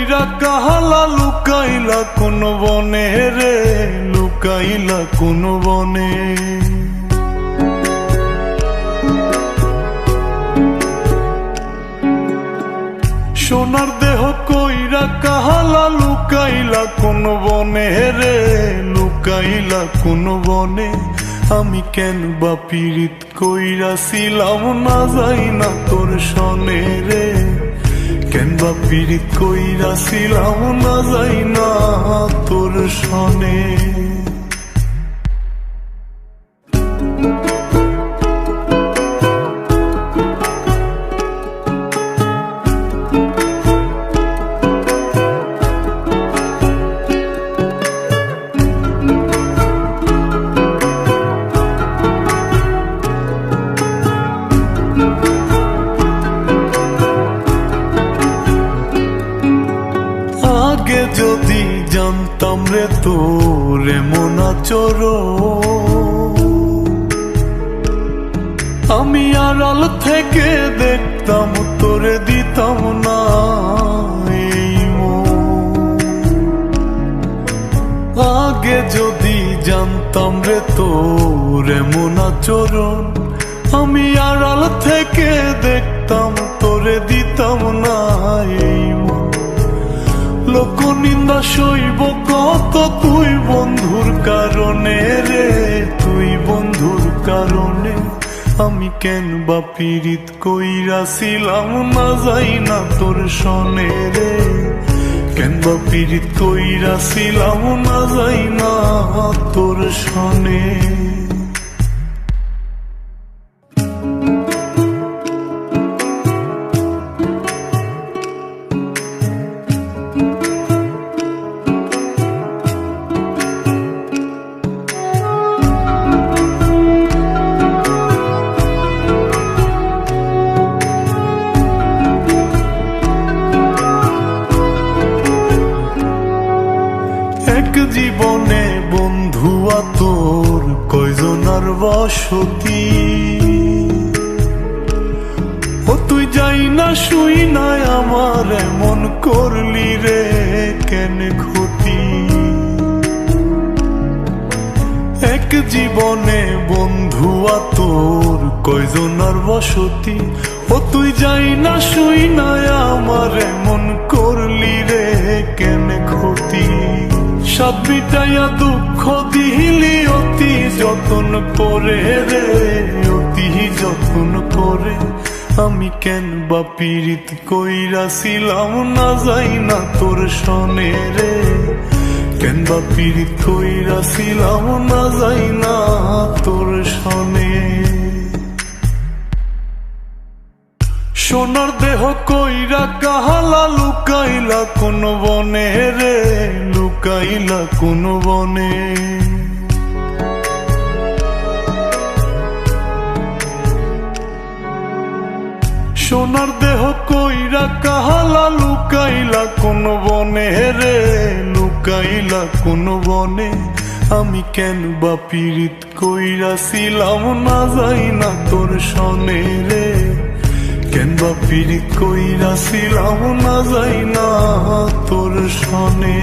কইরা কাহালা লুকাইলা কোন বনে রে, লুকাইলা কোন বনে। সোনার দেহ কইরা কাহালা লুকাইলা কোন বনে রে, লুকাইলা কোন বনে। আমি কেন বা পীড়িত কইরাছিলাম না যাই না তোর সনে রে, কেন বা পীড়িত কইরাছিলাম না যাই না তোর সনে। আগে যদি জানতাম রে তোর এমন আচরণ, আমি আড়াল থেকে দেখতাম তোরে দিতাম না এই মন। আগে যদি জানতাম রে তোর এমন আচরণ, আমি আড়াল থেকে দেখতাম তোরে দিতাম না এই মন। লোক নিন্দা সইব কত তুই বন্ধুর কারণে রে, তুই বন্ধুর কারণে। আমি কেন বা পীড়িত কইরাছিলাম না যাই না তোর সনে রে, কেন বা পীড়িত কইরাছিলাম না যাই না তোর সনে। এক জীবনে বন্ধুয়া তোর কয়জনার বসতি, ও তুই যাই না শুই নাই আমার এমন করলি রে কেন ক্ষতি। এক জীবনে বন্ধুয়া তোর কয়জনার বসতি, ও তুই যাই না শুই নাই আমার এমন করলি রে কেন ক্ষতি। সাত বিটাইয়া দুঃখ দিলি অতি যতন করে রে, অতি যতন করে। আমি কেন বা পীড়িত কইরাছিলাম না যাই না তোর সনে রে, কেন বা পীড়িত কইরাছিলাম না যাই না তোর সনে। সোনার দেহ কইরা কাহালা লুকাইলা কোন বনে রে, লুকাইলা কোন বনে। সোনার দেহ কইরা কাহালা লুকাইলা কোন বনে রে, লুকাইলা কোন বনে। আমি কেন বা পীড়িত কইরাছিলাম না যাই না তোর সনে রে, কেন বা পীড়িত কইরাছিলাম না যাই না তোর সনে।